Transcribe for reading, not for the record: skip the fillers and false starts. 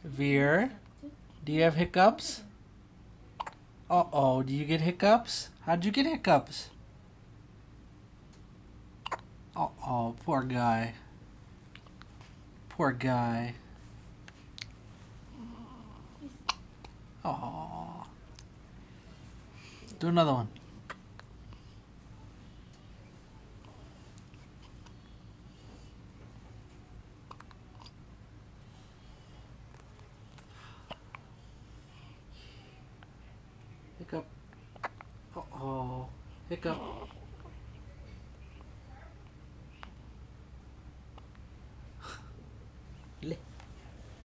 Veer, do you have hiccups? Uh-oh, do you get hiccups? How'd you get hiccups? Uh-oh, poor guy. Poor guy. Oh. Do another one. Hiccup. Uh-oh. Hiccup.